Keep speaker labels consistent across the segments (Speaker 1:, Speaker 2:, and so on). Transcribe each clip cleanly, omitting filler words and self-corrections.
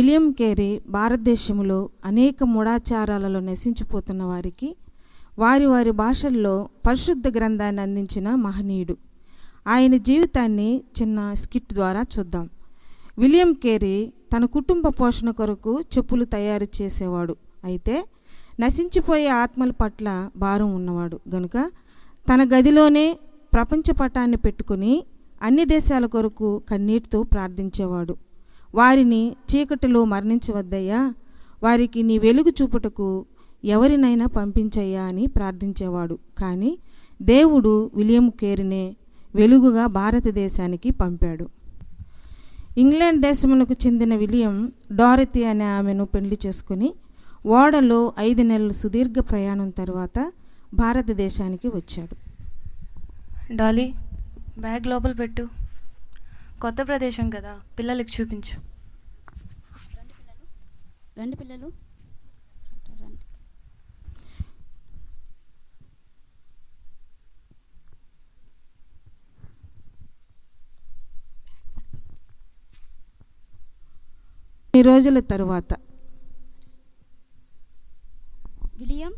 Speaker 1: William Carey భారతదేశంలో అనేక మూఢాచారాలలో నశించిపోతున్న వారికి వారి వారి భాషల్లో పరిశుద్ధ గ్రంథాన్ని అందించిన మహనీయుడు. ఆయన జీవితాన్ని చిన్న స్కిట్ ద్వారా చూద్దాం. విలియం కేరీ తన కుటుంబ పోషణ కొరకు చెప్పులు తయారు చేసేవాడు. అయితే నశించిపోయే ఆత్మల పట్ల భారం ఉన్నవాడు గనుక తన గదిలోనే ప్రపంచ పటాన్ని పెట్టుకుని అన్ని దేశాల కొరకు కన్నీటితో ప్రార్థించేవాడు. వారిని చీకటిలో మరణించవద్దయ్యా, వారికి నీ వెలుగు చూపుటకు ఎవరినైనా పంపించయ్యా అని ప్రార్థించేవాడు. కానీ దేవుడు విలియం కేరీనే వెలుగుగా భారతదేశానికి పంపాడు. ఇంగ్లాండ్ దేశమునకు చెందిన విలియం డారతి అనే ఆమెను పెళ్లి చేసుకుని ఓడలో 5 నెలల సుదీర్ఘ ప్రయాణం తర్వాత భారతదేశానికి వచ్చాడు.
Speaker 2: డాలీ, బ్యాగ్ లోపల పెట్టు. కొత్త ప్రదేశం కదా, పిల్లలకి చూపించు.
Speaker 3: రండి పిల్లలు.
Speaker 1: ఈ రోజుల తరువాత
Speaker 3: విలియం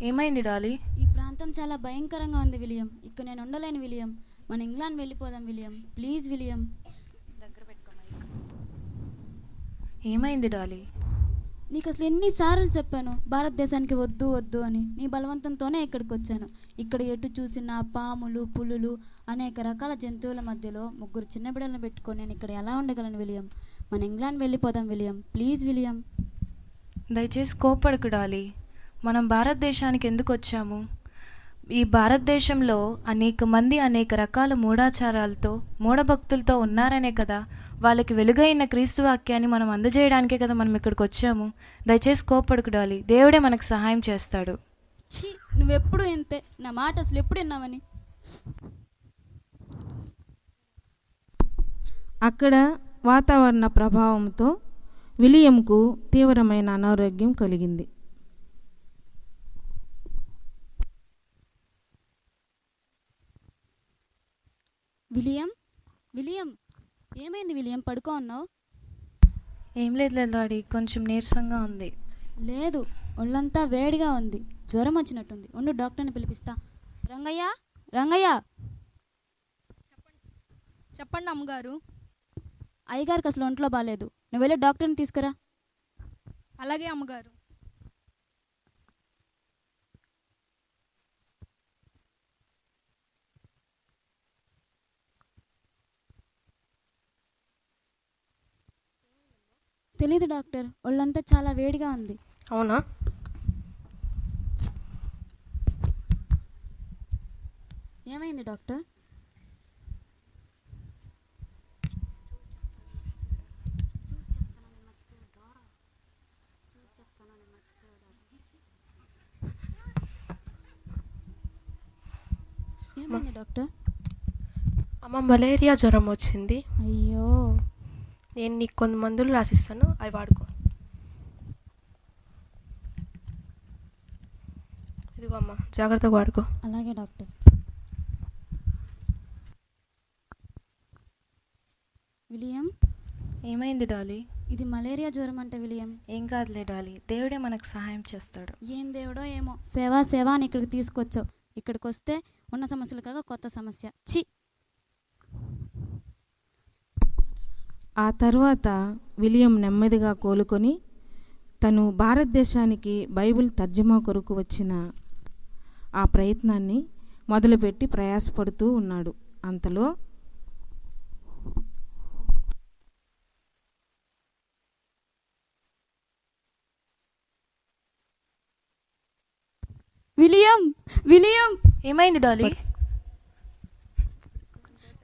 Speaker 2: ఏమైంది డాలీ?
Speaker 3: ఈ ప్రాంతం చాలా భయంకరంగా ఉంది విలియం. ఇక్కడ నేను ఉండలేను విలియం. మన ఇంగ్లాండ్ వెళ్ళిపోదాం విలియం. Please William.
Speaker 2: ఏమైంది డాలీ?
Speaker 3: నీకు అసలు ఎన్నిసార్లు చెప్పాను భారతదేశానికి వద్దు వద్దు అని. నీ బలవంతంతోనే ఇక్కడికి వచ్చాను. ఇక్కడ ఎటు చూసినా పాములు, పులులు, అనేక రకాల జంతువుల మధ్యలో 3 చిన్న బిడ్డలను పెట్టుకొని నేను ఇక్కడ ఎలా ఉండగలను విలియం? మన ఇంగ్లాండ్ వెళ్ళిపోదాం విలియం. Please William.
Speaker 2: దయచేసి కోప్పడకు డాలీ. మనం భారతదేశానికి ఎందుకు వచ్చాము? ఈ భారతదేశంలో అనేక మంది అనేక రకాల మూఢాచారాలతో, మూఢభక్తులతో ఉన్నారనే కదా, వాళ్ళకి వెలుగైన క్రీస్తు వాక్యాన్ని మనం అందజేయడానికే కదా మనం ఇక్కడికి వచ్చాము. దయచేసి కోప్పడకు డాలీ, దేవుడే మనకు సహాయం చేస్తాడు.
Speaker 3: ఛీ, నువ్వెప్పుడు ఇంతే. నా మాట అసలు ఎప్పుడు విన్నావని.
Speaker 1: అక్కడ వాతావరణ ప్రభావంతో విలియంకు తీవ్రమైన అనారోగ్యం కలిగింది.
Speaker 3: విలియం ఏమైంది విలియం? పడుకో ఉన్నావు?
Speaker 2: ఏం లేదు డాడీ, కొంచెం నీరసంగా ఉంది.
Speaker 3: లేదు, ఒళ్ళంతా వేడిగా ఉంది, జ్వరం వచ్చినట్టుంది. ఉండు, డాక్టర్ని పిలిపిస్తా. రంగయ్య.
Speaker 4: చెప్పండి అమ్మగారు.
Speaker 3: అయ్యగారికి అసలు ఒంట్లో బాగాలేదు. నువ్వు వెళ్ళి డాక్టర్ని తీసుకురా.
Speaker 4: అలాగే అమ్మగారు.
Speaker 3: తెలీదు డాక్టర్, ఒళ్ళంతా చాలా వేడిగా ఉంది.
Speaker 4: అవునా?
Speaker 3: ఏమైంది డాక్టర్? ఏమైంది డాక్టర్?
Speaker 4: అమ్మ, మలేరియా జ్వరం వచ్చింది.
Speaker 3: అయ్యో.
Speaker 4: నేను నీకు కొన్ని మందులు రాసిస్తాను, అవి వాడుకో. ఇదిగో అమ్మ, జాగ్రత్తగా వాడుకో.
Speaker 3: అలాగే డాక్టర్. విలియం,
Speaker 2: ఏమైంది డాలీ?
Speaker 3: ఇది మలేరియా జ్వరం అంట విలియం.
Speaker 2: ఏం కాదులే డాలీ, దేవుడే మనకు సహాయం చేస్తాడు.
Speaker 3: ఏం దేవుడో ఏమో, సేవ అని ఇక్కడికి తీసుకొచ్చావు. ఇక్కడికి వస్తే ఉన్న సమస్యలు కాక కొత్త సమస్య. చి.
Speaker 1: ఆ తర్వాత విలియం నెమ్మదిగా కోలుకొని తను భారతదేశానికి బైబిల్ తర్జుమా కొరకు వచ్చిన ఆ ప్రయత్నాన్ని మొదలుపెట్టి ప్రయాసపడుతూ ఉన్నాడు. అంతలో
Speaker 3: విలియం
Speaker 2: ఏమైంది డాలీ?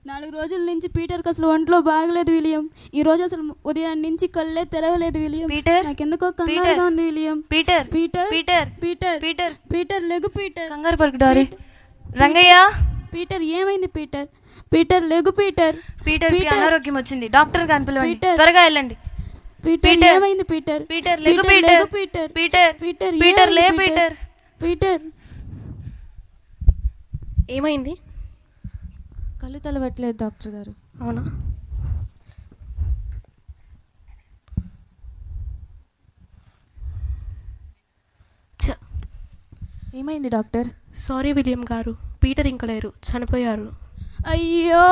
Speaker 3: 4 రోజుల నుంచి పీటర్కి అసలు ఒంట్లో బాగలేదు విలియం. ఈ రోజు అసలు ఉదయం నుంచి కళ్ళే తెరవలేదు విలియం. నాకెందుకో కంగారుగా ఉంది విలియం. పీటర్ లెగు. పీటర్
Speaker 2: కంగారు పడకు డాలీ. రంగయ్య.
Speaker 3: పీటర్ ఏమైంది? పీటర్ లెగు. పీటర్
Speaker 2: అనారోగ్యం వచ్చింది, డాక్టర్ గాని పిలవండి, త్వరగా వెళ్ళండి.
Speaker 3: పీటర్ ఏమైంది? పీటర్
Speaker 2: లెగు. పీటర్ లే.
Speaker 3: పీటర్
Speaker 4: ఏమైంది?
Speaker 3: కళ్ళు తెలవట్లేదు డాక్టర్ గారు.
Speaker 4: అవునా?
Speaker 2: ఏమైంది డాక్టర్?
Speaker 4: సారీ విలియం గారు, పీటర్ ఇంకా లేరు, చనిపోయారు.
Speaker 3: అయ్యో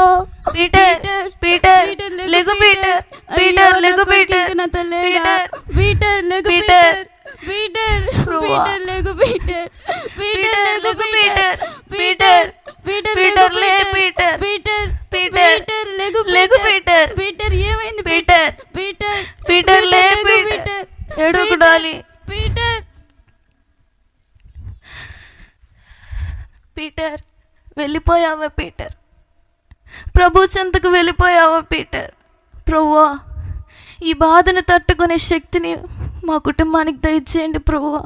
Speaker 2: పీటర్, పీటర్, లెగు పీటర్, పీటర్, లెగు పీటర్,
Speaker 3: పీటర్ లెగు
Speaker 2: పీటర్,
Speaker 3: పీటర్
Speaker 2: ప్రభువా.
Speaker 3: పీటర్ లెగు పీటర్
Speaker 2: పీటర్, లెగు పీటర్, పీటర్, పీటర్, లే పీటర్,
Speaker 3: పీటర్
Speaker 2: పీటర్,
Speaker 3: పీటర్ లెగు
Speaker 2: లెగు పీటర్,
Speaker 3: పీటర్ ఏమైంది
Speaker 2: పీటర్,
Speaker 3: పీటర్
Speaker 2: పీటర్, లే
Speaker 3: లెగు
Speaker 2: పీటర్, ఏడవకు డాలీ.
Speaker 3: పీటర్
Speaker 2: పీటర్, వెళ్ళిపోయావా పీటర్? ప్రభు చెంతకు వెళ్ళిపోయావా పీటర్? ప్రభువా, ఈ బాధను తట్టుకునే శక్తిని మా కుటుంబానికి దయచేయండి ప్రభువా.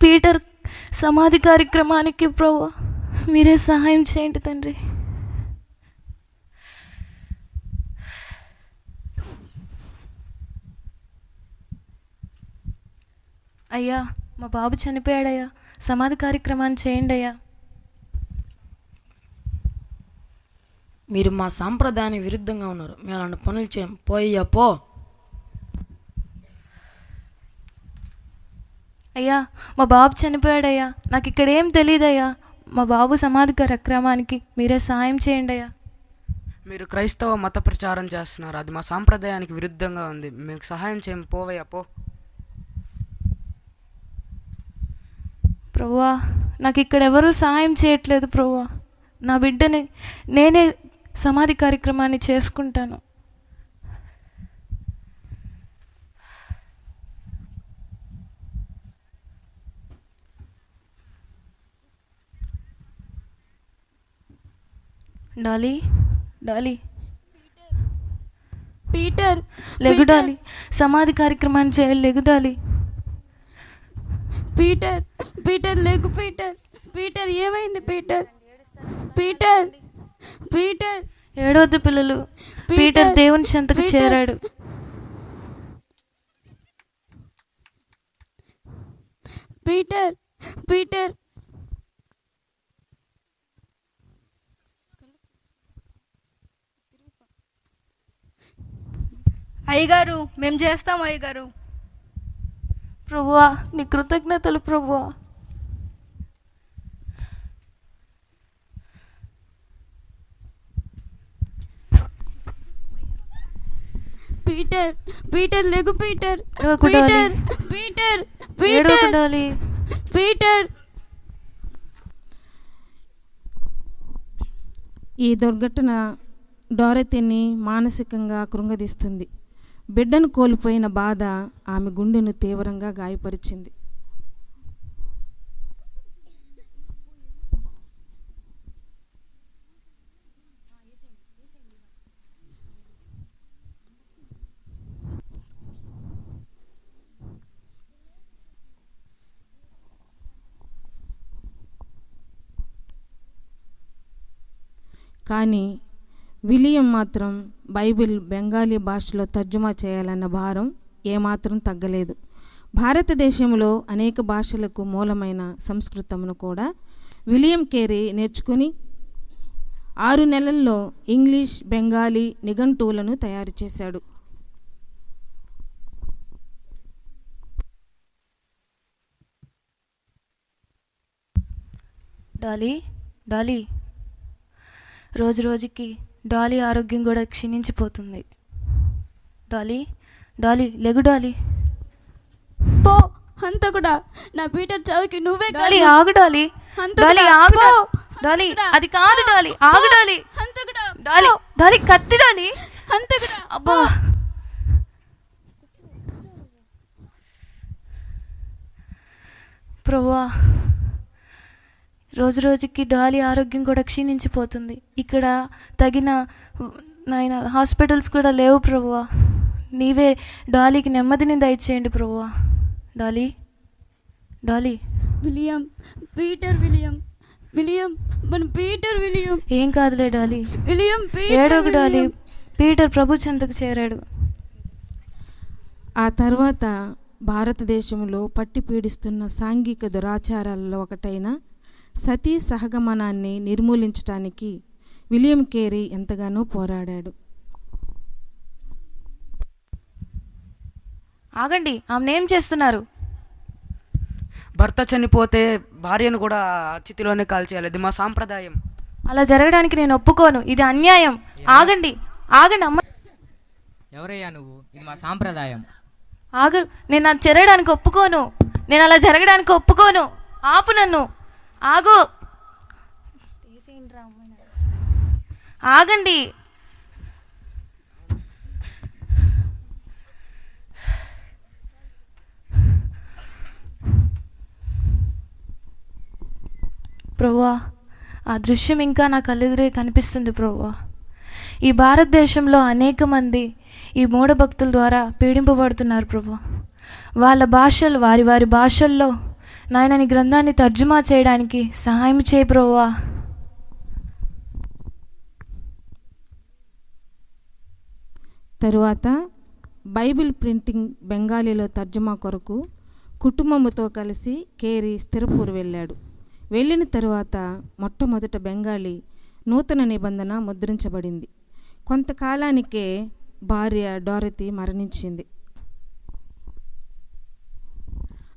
Speaker 2: పీటర్ సమాధి కార్యక్రమానికి ప్రభువా మీరే సహాయం చేయండి తండ్రి. అయ్యా, మా బాబు చనిపోయాడయ్యా, సమాధి కార్యక్రమాన్ని చేయండి అయ్యా.
Speaker 5: మీరు మా సాంప్రదాయానికి విరుద్ధంగా ఉన్నారు. మేము అలాంటి పనులు చేయం. పోయ్యా పో.
Speaker 2: అయ్యా, మా బాబు చనిపోయాడయ్యా, నాకు ఇక్కడ ఏం తెలియదయ్యా. మా బాబు సమాధి కార్యక్రమానికి మీరే సహాయం చేయండి అయ్యా.
Speaker 6: మీరు క్రైస్తవ మత ప్రచారం చేస్తున్నారు. అది మా సాంప్రదాయానికి విరుద్ధంగా ఉంది. మీకు సహాయం చేయం. పోవయ్యా పో.
Speaker 2: ప్రభువా, నాకు ఇక్కడ ఎవరూ సహాయం చేయట్లేదు ప్రభువా. నా బిడ్డని నేనే సమాధి కార్యక్రమాన్ని చేసుకుంటాను. డాలీ, డాలీ,
Speaker 3: పీటర్
Speaker 2: లెగు డాలీ, సమాధి కార్యక్రమాన్ని చేయాలి. లెగు డాలీ.
Speaker 3: పీటర్ పీటర్ లెగు పీటర్ పీటర్ ఏమైంది పీటర్ పీటర్ పీటర్
Speaker 2: ఏడవద్దు పిల్లలు, పీటర్ దేవుని చెంతకు చేరాడు.
Speaker 3: పీటర్ పీటర్
Speaker 7: అయ్యగారు, మేము చేస్తాం అయ్యగారు.
Speaker 2: ప్రభువా, నీ కృతజ్ఞతలు ప్రభువా.
Speaker 3: పీటర్ పీటర్ లెగు పీటర్
Speaker 2: ఏడవకు
Speaker 3: పీటర్
Speaker 2: డాలీ.
Speaker 3: పీటర్
Speaker 2: ఏడవకు
Speaker 3: పీటర్
Speaker 2: డాలీ.
Speaker 3: పీటర్
Speaker 1: ఈ దుర్ఘటన డోరతీని మానసికంగా కృంగదీస్తుంది. బిడ్డను కోల్పోయిన బాధ ఆమె గుండెను తీవ్రంగా గాయపరిచింది. కానీ విలియం మాత్రం బైబిల్ బెంగాలీ భాషలో తర్జుమా చేయాలన్న భారం ఏమాత్రం తగ్గలేదు. భారతదేశంలో అనేక భాషలకు మూలమైన సంస్కృతమును కూడా విలియం కేరీ నేర్చుకుని 6 నెలల్లో ఇంగ్లీష్, బెంగాలీ నిఘంటువులను తయారు చేశాడు.
Speaker 2: డాలీ, డాలీ, రోజు రోజుకి డాలీ ఆరోగ్యం కూడా క్షీణించిపోతుంది. డాలీ, డాలీ, లెగు డాలీ.
Speaker 3: పో హంతకుడా, నా పీటర్ చావుకి నువ్వే
Speaker 2: డాలీ
Speaker 3: కారణం.
Speaker 2: ఆగు డాలీ.
Speaker 3: హంతకుడా,
Speaker 2: డాలీ ఆగు
Speaker 3: పో.
Speaker 2: డాలీ,
Speaker 3: హంతకుడా,
Speaker 2: అది కాదు
Speaker 3: పో.
Speaker 2: డాలీ, ఆగు
Speaker 3: పో.
Speaker 2: డాలీ.
Speaker 3: హంతకుడా,
Speaker 2: డాలీ,
Speaker 3: పో.
Speaker 2: డాలీ, కత్తి డాలీ.
Speaker 3: హంతకుడా,
Speaker 2: అబ్బా, ప్రభువా, రోజు రోజుకి డాలీ ఆరోగ్యం కూడా క్షీణించిపోతుంది. ఇక్కడ తగిన నాయన హాస్పిటల్స్ కూడా లేవు ప్రభువా. నీవే డాలీకి నెమ్మదిని దయచేయండి ప్రభువా. Dolly, Dolly,
Speaker 3: William Peter William William మన పీటర్ విలియం
Speaker 2: ఏం కాదులే డాలీ.
Speaker 3: విలియం పీటర్
Speaker 2: ఏడోకు డాలీ,
Speaker 3: విలియం.
Speaker 2: పీటర్ ప్రభు చెంతకు చేరాడు.
Speaker 1: ఆ తర్వాత భారతదేశంలో పట్టి పీడిస్తున్న సాంఘిక దురాచారాలలో ఒకటైన సతీ సహగమనాన్ని నిర్మూలించటానికి విలియం కేరీ ఎంతగానో పోరాడాడు.
Speaker 2: ఆగండి, ఆమెను ఏం చేస్తున్నారు?
Speaker 6: భర్త చనిపోతే భార్యను కూడా అతిథిలోనే కాల్చేయాలి. అది మా సాంప్రదాయం.
Speaker 2: అలా జరగడానికి నేను ఒప్పుకోను. ఇది అన్యాయం. ఆగండి ఆగండి అమ్మ.
Speaker 8: ఎవరయ్యా నువ్వు? ఇది మా సాంప్రదాయం.
Speaker 2: నేను అది జరగడానికి ఒప్పుకోను. నేను అలా జరగడానికి ఒప్పుకోను. ఆపు నన్ను. ఆగు. ఆగండి. ప్రభువా, ఆ దృశ్యం ఇంకా నా కళ్ళెదురే కనిపిస్తుంది ప్రభువా. ఈ భారతదేశంలో అనేక మంది ఈ మూఢభక్తుల ద్వారా పీడింపబడుతున్నారు ప్రభువా. వాళ్ళ భాషలు వారి వారి భాషల్లో నాయన నీ గ్రంథాన్ని తర్జుమా చేయడానికి సహాయం చేయి ప్రభువా.
Speaker 1: తరువాత బైబిల్ ప్రింటింగ్ బెంగాలీలో తర్జుమా కొరకు కుటుంబముతో కలిసి కేరీ స్థిరపూర్ వెళ్ళాడు. వెళ్ళిన తరువాత మొట్టమొదట బెంగాలీ నూతన నిబంధన ముద్రించబడింది. కొంతకాలానికే భార్య డోరతి మరణించింది.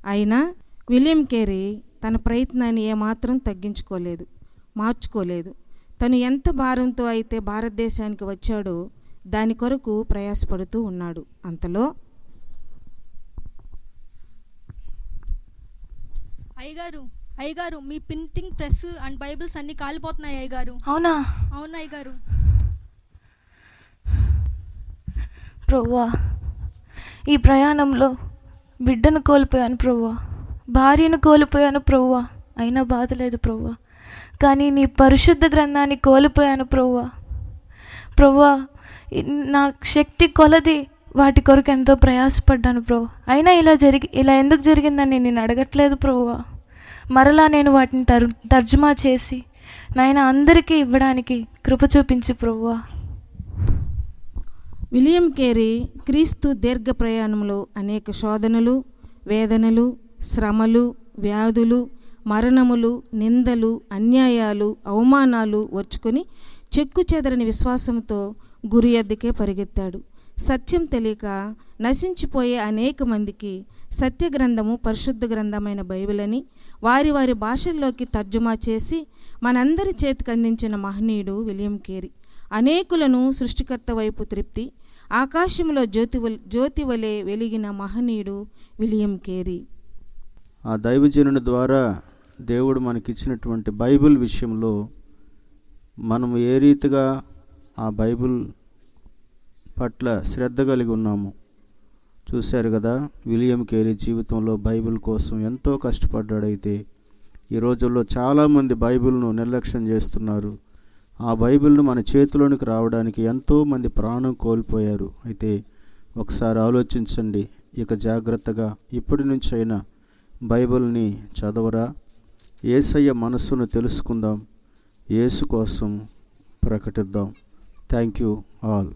Speaker 1: అయినా విలియం కేరీ తన ప్రయత్నాన్ని ఏమాత్రం మార్చుకోలేదు. తను ఎంత భారంతో అయితే భారతదేశానికి వచ్చాడో దాని కొరకు ప్రయాసపడుతూ ఉన్నాడు. అంతలో
Speaker 7: అయ్యగారు మీ ప్రింటింగ్ ప్రెస్ అండ్ బైబిల్స్ అన్ని కాలిపోతున్నాయి అయ్యగారు.
Speaker 2: అవునా?
Speaker 7: అవును అయ్యగారు.
Speaker 2: ప్రభువా, ఈ ప్రయాణంలో బిడ్డను కోల్పోయాను ప్రభువా, భార్యను కోల్పోయాను ప్రభువా. అయినా బాధ లేదు ప్రభువా. కానీ నీ పరిశుద్ధ గ్రంథాన్ని కోల్పోయాను ప్రభువా. ప్రభువా, నా శక్తి కొలది వాటి కొరకు ఎంతో ప్రయాసపడ్డాను ప్రభు. అయినా ఇలా ఎందుకు జరిగిందని నేను అడగట్లేదు ప్రభువా. మరలా నేను వాటిని తర్జుమా చేసి నాయన అందరికీ ఇవ్వడానికి కృప చూపించు ప్రభువా.
Speaker 1: విలియం కేరీ క్రీస్తు దీర్ఘ ప్రయాణంలో అనేక శోధనలు, వేదనలు, శ్రమలు, వ్యాధులు, మరణములు, నిందలు, అన్యాయాలు, అవమానాలు ఓర్చుకొని చెక్కు చెదరని విశ్వాసంతో గురి ఎద్దకే పరిగెత్తాడు. సత్యం తెలియక నశించిపోయే అనేక మందికి సత్య గ్రంథము పరిశుద్ధ గ్రంథమైన బైబిల్ అని వారి వారి భాషల్లోకి తర్జుమా చేసి మనందరి చేతికి అందించిన మహనీయుడు విలియం కేరీ. అనేకులను సృష్టికర్త వైపు త్రిప్తి ఆకాశంలో జ్యోతి వలె వెలిగిన మహనీయుడు విలియం కేరీ.
Speaker 9: ఆ దైవజనుని ద్వారా దేవుడు మనకిచ్చినటువంటి బైబిల్ విషయంలో మనం ఏ రీతిగా ఆ బైబిల్ పట్ల శ్రద్ధ కలిగి ఉన్నాము చూశారు కదా. విలియం కేరీ జీవితంలో బైబిల్ కోసం ఎంతో కష్టపడ్డాడైతే ఈ రోజుల్లో చాలామంది బైబిల్ను నిర్లక్ష్యం చేస్తున్నారు. ఆ బైబిల్ను మన చేతిలోనికి రావడానికి ఎంతోమంది ప్రాణం కోల్పోయారు. అయితే ఒకసారి ఆలోచించండి, ఇక జాగ్రత్తగా ఇప్పటి నుంచైనా బైబిల్ని చదవరా. యేసయ్య మనస్సును తెలుసుకుందాం, యేసు కోసం ప్రకటిద్దాం. Thank you all.